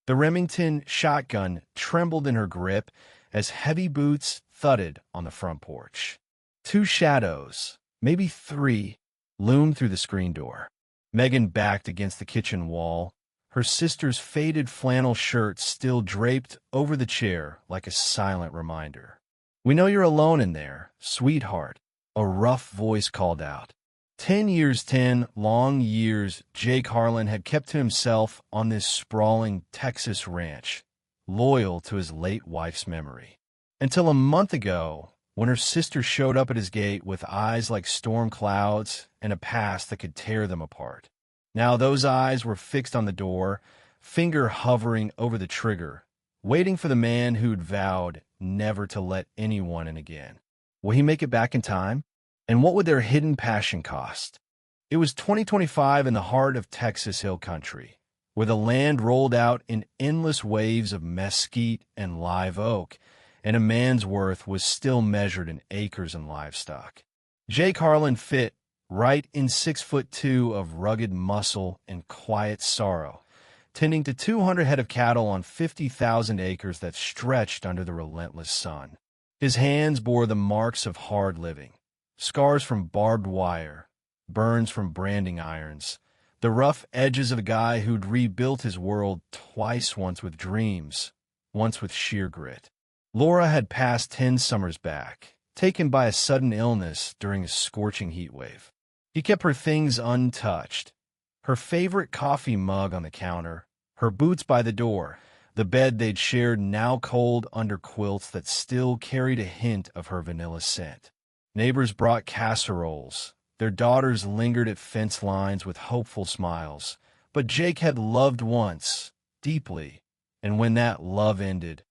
The Remington shotgun trembled in her grip as heavy boots thudded on the front porch. Two shadows, maybe three, loomed through the screen door. Megan backed against the kitchen wall, her sister's faded flannel shirt still draped over the chair like a silent reminder. "We know you're alone in there, sweetheart," a rough voice called out. 10 years, 10 long years, Jake Harlan had kept to himself on this sprawling Texas ranch, loyal to his late wife's memory. Until a month ago, when her sister showed up at his gate with eyes like storm clouds and a past that could tear them apart. Now those eyes were fixed on the door, finger hovering over the trigger, waiting for the man who'd vowed never to let anyone in again. Will he make it back in time? And what would their hidden passion cost? It was 2025 in the heart of Texas Hill Country, where the land rolled out in endless waves of mesquite and live oak, and a man's worth was still measured in acres and livestock. Jake Harlan fit right in 6'2" of rugged muscle and quiet sorrow, tending to 200 head of cattle on 50,000 acres that stretched under the relentless sun. His hands bore the marks of hard living, scars from barbed wire, burns from branding irons, the rough edges of a guy who'd rebuilt his world twice, once with dreams, once with sheer grit. Laura had passed 10 summers back, taken by a sudden illness during a scorching heat wave. He kept her things untouched, her favorite coffee mug on the counter, her boots by the door, the bed they'd shared now cold under quilts that still carried a hint of her vanilla scent. Neighbors brought casseroles. Their daughters lingered at fence lines with hopeful smiles. But Jake had loved once, deeply, and when that love ended,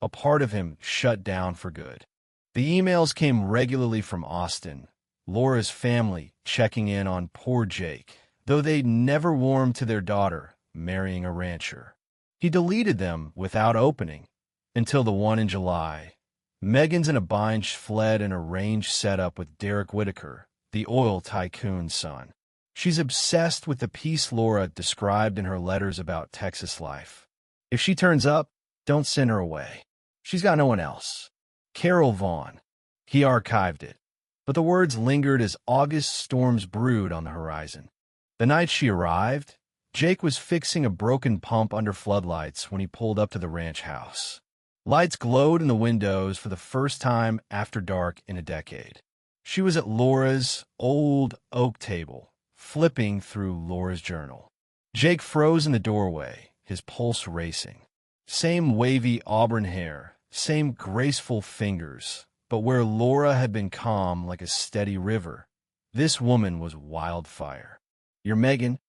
a part of him shut down for good. The emails came regularly from Austin, Laura's family checking in on poor Jake, though they'd never warmed to their daughter marrying a rancher. He deleted them without opening, until the one in July. Megan's in a bind fled an arranged setup with Derek Whitaker, the oil tycoon's son. She's obsessed with the peace Laura described in her letters about Texas life. If she turns up, don't send her away. She's got no one else. Carol Vaughn. He archived it, but the words lingered as August storms brewed on the horizon. The night she arrived, Jake was fixing a broken pump under floodlights when he pulled up to the ranch house. Lights glowed in the windows for the first time after dark in a decade. She was at Laura's old oak table, flipping through Laura's journal. Jake froze in the doorway, his pulse racing. Same wavy auburn hair, same graceful fingers, but where Laura had been calm like a steady river, this woman was wildfire. "You're Megan?"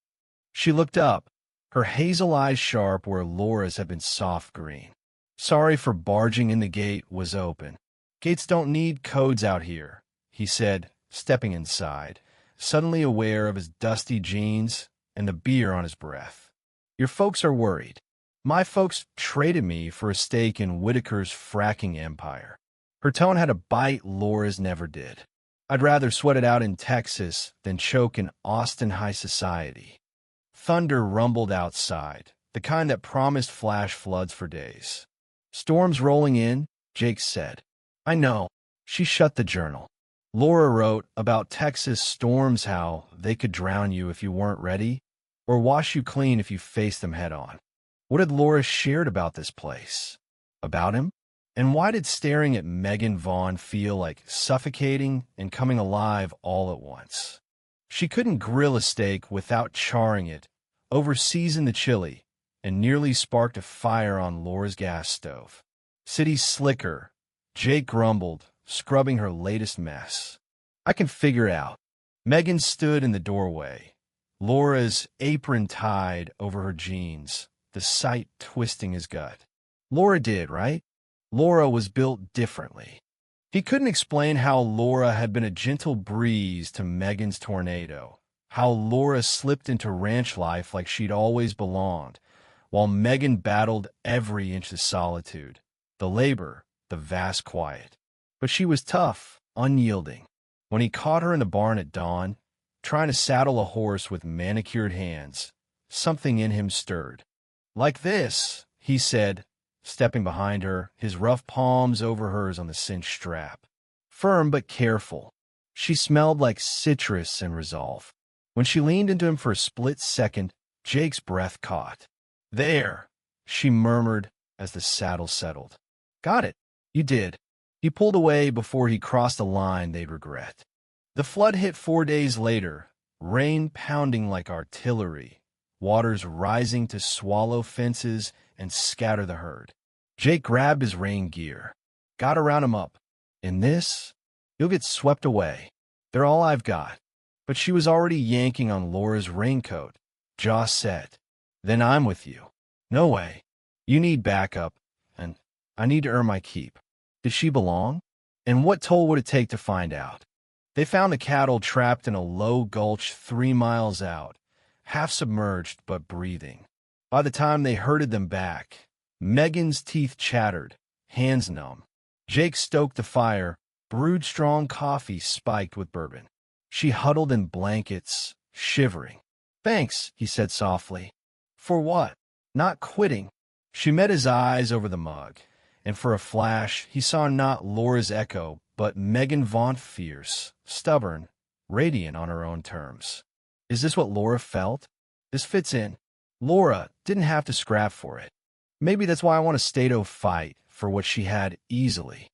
She looked up, her hazel eyes sharp where Laura's had been soft green. "Sorry for barging in, the gate was open." "Gates don't need codes out here," he said, stepping inside, suddenly aware of his dusty jeans and the beer on his breath. "Your folks are worried. My folks traded me for a stake in Whitaker's fracking empire." Her tone had a bite Laura's never did. "I'd rather sweat it out in Texas than choke in Austin high society." Thunder rumbled outside, the kind that promised flash floods for days. "Storms rolling in," Jake said. "I know." She shut the journal. Laura wrote about Texas storms, how they could drown you if you weren't ready, or wash you clean if you faced them head on. What had Laura shared about this place? About him? And why did staring at Megan Vaughn feel like suffocating and coming alive all at once? She couldn't grill a steak without charring it, over-seasoned the chili, and nearly sparked a fire on Laura's gas stove. "City slicker," Jake grumbled, scrubbing her latest mess. "I can figure it out." Megan stood in the doorway, Laura's apron tied over her jeans, the sight twisting his gut. Laura did, right? Laura was built differently. He couldn't explain how Laura had been a gentle breeze to Megan's tornado, how Laura slipped into ranch life like she'd always belonged, while Megan battled every inch of solitude, the labor, the vast quiet. But she was tough, unyielding. When he caught her in the barn at dawn, trying to saddle a horse with manicured hands, something in him stirred. "Like this," he said, stepping behind her, his rough palms over hers on the cinched strap. Firm but careful. She smelled like citrus and resolve. When she leaned into him for a split second, Jake's breath caught. There, she murmured as the saddle settled. Got it. You did. He pulled away before he crossed a line they'd regret. The flood hit 4 days later, rain pounding like artillery, waters rising to swallow fences and scatter the herd. Jake grabbed his rain gear. Gotta round him up. In this, you'll get swept away. They're all I've got. But she was already yanking on Laura's raincoat, jaw set. Then I'm with you. No way. You need backup, and I need to earn my keep. Did she belong? And what toll would it take to find out? They found the cattle trapped in a low gulch 3 miles out, half submerged but breathing. By the time they herded them back, Megan's teeth chattered, hands numb. Jake stoked the fire, brewed strong coffee spiked with bourbon. She huddled in blankets, shivering. Thanks, he said softly. For what? Not quitting. She met his eyes over the mug, and for a flash he saw not Laura's echo, but Megan Vaughn, fierce, stubborn, radiant on her own terms. Is this what Laura felt? This fits in. Laura didn't have to scrap for it. Maybe that's why I want a Stato fight for what she had easily.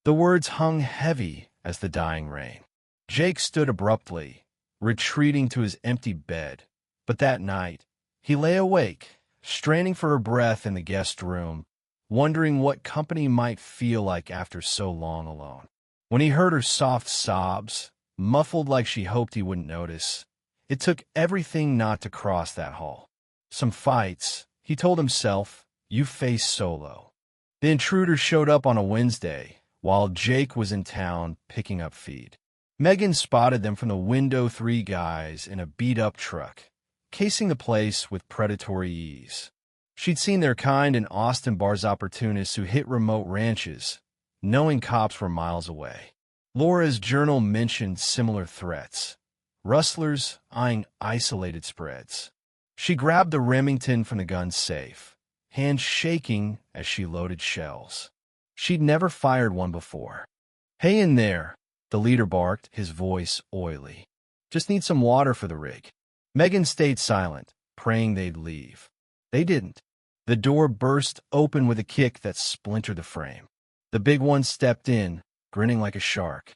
The words hung heavy as the dying rain. Jake stood abruptly, retreating to his empty bed. But that night, he lay awake, straining for her breath in the guest room, wondering what company might feel like after so long alone. When he heard her soft sobs, muffled like she hoped he wouldn't notice, it took everything not to cross that hall. Some fights, he told himself, you face solo. The intruder showed up on a Wednesday, while Jake was in town picking up feed. Megan spotted them from the window, 3 guys in a beat-up truck, casing the place with predatory ease. She'd seen their kind in Austin Bar's opportunists who hit remote ranches, knowing cops were miles away. Laura's journal mentioned similar threats, rustlers eyeing isolated spreads. She grabbed the Remington from the gun's safe, hands shaking as she loaded shells. She'd never fired one before. Hey in there, the leader barked, his voice oily. Just need some water for the rig. Megan stayed silent, praying they'd leave. They didn't. The door burst open with a kick that splintered the frame. The big one stepped in, grinning like a shark.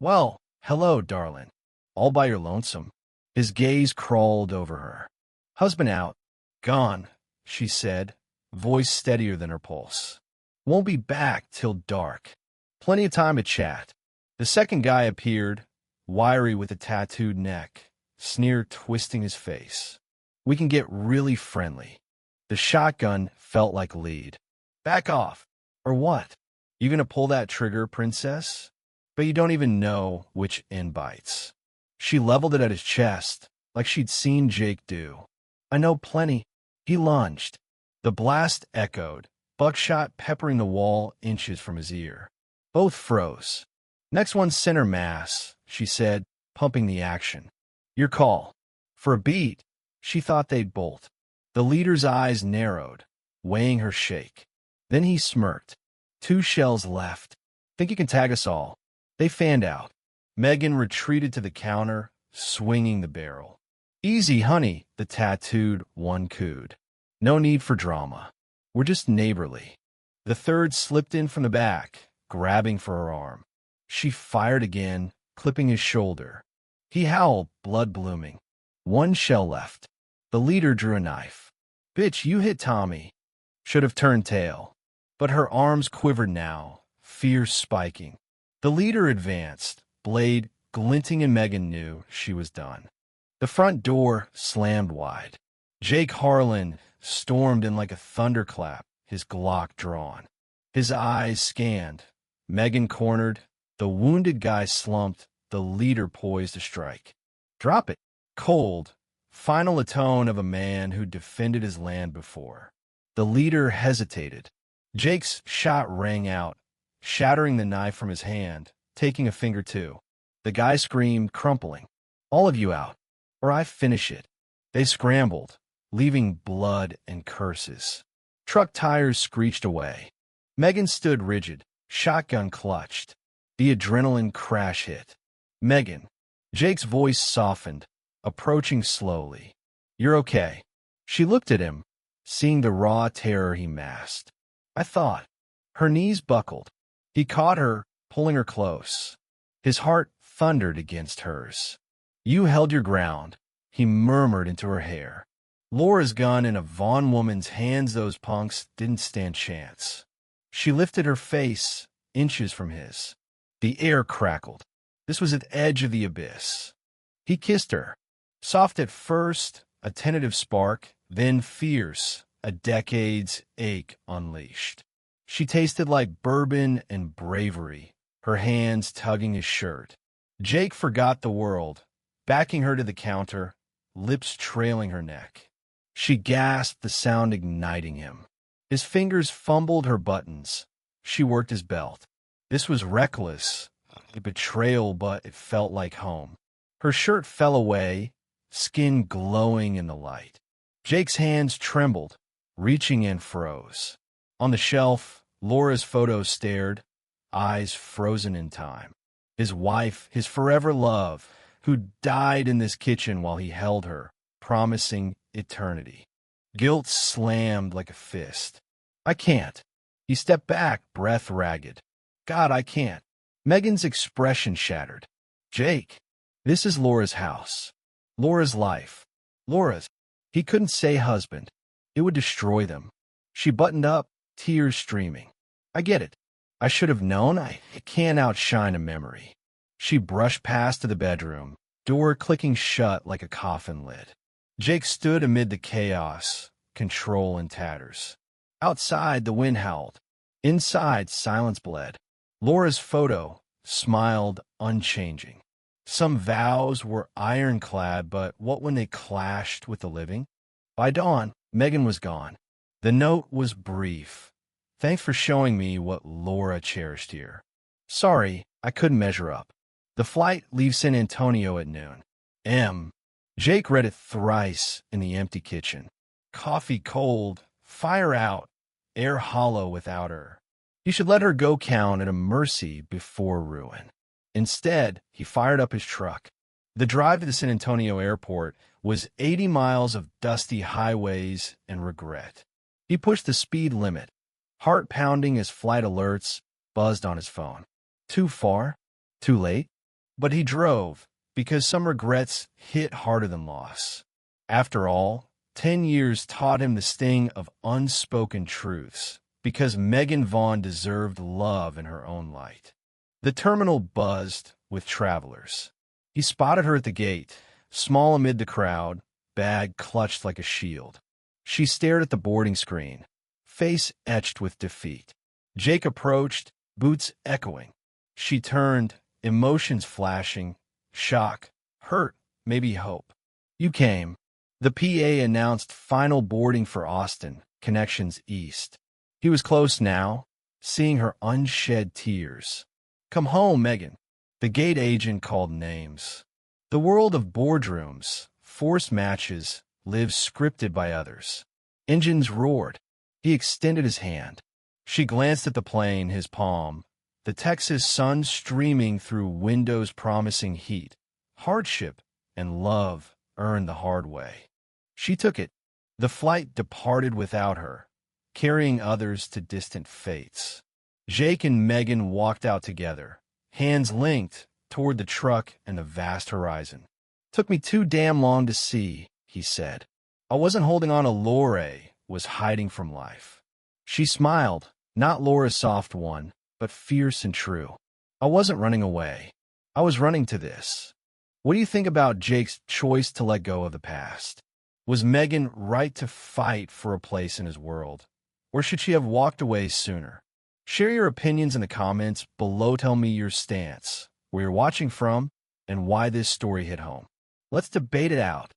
Well, hello, darling. All by your lonesome. His gaze crawled over her. Husband out. Gone, she said, voice steadier than her pulse. Won't be back till dark. Plenty of time to chat. The second guy appeared, wiry with a tattooed neck, sneer twisting his face. We can get really friendly. The shotgun felt like lead. Back off. Or what? You gonna pull that trigger, princess? But you don't even know which end bites. She leveled it at his chest, like she'd seen Jake do. I know plenty. He lunged. The blast echoed, buckshot peppering the wall inches from his ear. Both froze. Next one center mass, she said, pumping the action. Your call. For a beat, she thought they'd bolt. The leader's eyes narrowed, weighing her shake. Then he smirked. 2 shells left. Think you can tag us all? They fanned out. Megan retreated to the counter, swinging the barrel. Easy, honey, the tattooed one cooed. No need for drama. We're just neighborly. The third slipped in from the back, grabbing for her arm. She fired again, clipping his shoulder. He howled, blood blooming. 1 shell left. The leader drew a knife. Bitch, you hit Tommy. Should have turned tail. But her arms quivered now, fear spiking. The leader advanced, blade glinting, and Megan knew she was done. The front door slammed wide. Jake Harlan stormed in like a thunderclap, his Glock drawn. His eyes scanned. Megan cornered. The wounded guy slumped, the leader poised to strike. Drop it. Cold. Final atone of a man who defended his land before. The leader hesitated. Jake's shot rang out, shattering the knife from his hand, taking a finger too. The guy screamed, crumpling. All of you out, or I finish it. They scrambled, leaving blood and curses. Truck tires screeched away. Megan stood rigid, shotgun clutched. The adrenaline crash hit. Megan. Jake's voice softened, approaching slowly. You're okay. She looked at him, seeing the raw terror he masked. I thought. Her knees buckled. He caught her, pulling her close. His heart thundered against hers. You held your ground, he murmured into her hair. Laura's gun in a Vaughn woman's hands, those punks didn't stand chance. She lifted her face, inches from his. The air crackled. This was at the edge of the abyss. He kissed her. Soft at first, a tentative spark, then fierce, a decade's ache unleashed. She tasted like bourbon and bravery, her hands tugging his shirt. Jake forgot the world, backing her to the counter, lips trailing her neck. She gasped, the sound igniting him. His fingers fumbled her buttons. She worked his belt. This was reckless, a betrayal, but it felt like home. Her shirt fell away, skin glowing in the light. Jake's hands trembled, reaching in froze. On the shelf, Laura's photo stared, eyes frozen in time. His wife, his forever love, who died in this kitchen while he held her, promising eternity. Guilt slammed like a fist. I can't. He stepped back, breath ragged. God, I can't. Megan's expression shattered. Jake, this is Laura's house. Laura's life. Laura's. He couldn't say husband. It would destroy them. She buttoned up, tears streaming. I get it. I should have known. I can't outshine a memory. She brushed past to the bedroom, door clicking shut like a coffin lid. Jake stood amid the chaos, control in tatters. Outside, the wind howled. Inside, silence bled. Laura's photo smiled unchanging. Some vows were ironclad, but what when they clashed with the living? By dawn, Megan was gone. The note was brief. Thanks for showing me what Laura cherished here. Sorry, I couldn't measure up. The flight leaves San Antonio at noon. M. Jake read it thrice in the empty kitchen. Coffee cold, fire out, air hollow without her. He should let her go count at a mercy before ruin. Instead, he fired up his truck. The drive to the San Antonio airport was 80 miles of dusty highways and regret. He pushed the speed limit, heart pounding as flight alerts buzzed on his phone. Too far? Too late? But he drove, because some regrets hit harder than loss. After all, 10 years taught him the sting of unspoken truths, because Megan Vaughn deserved love in her own light. The terminal buzzed with travelers. He spotted her at the gate, small amid the crowd, bag clutched like a shield. She stared at the boarding screen, face etched with defeat. Jake approached, boots echoing. She turned, emotions flashing, shock, hurt, maybe hope. You came. The PA announced final boarding for Austin, connections east. He was close now, seeing her unshed tears. Come home, Megan. The gate agent called names. The world of boardrooms, forced matches, lives scripted by others. Engines roared. He extended his hand. She glanced at the plane, his palm, the Texas sun streaming through windows promising heat. Hardship and love earned the hard way. She took it. The flight departed without her, carrying others to distant fates. Jake and Megan walked out together, hands linked toward the truck and the vast horizon. Took me too damn long to see, he said. I wasn't holding on to Laura, was hiding from life. She smiled, not Laura's soft one, but fierce and true. I wasn't running away. I was running to this. What do you think about Jake's choice to let go of the past? Was Megan right to fight for a place in his world? Or should she have walked away sooner? Share your opinions in the comments below. Tell me your stance, where you're watching from, and why this story hit home. Let's debate it out.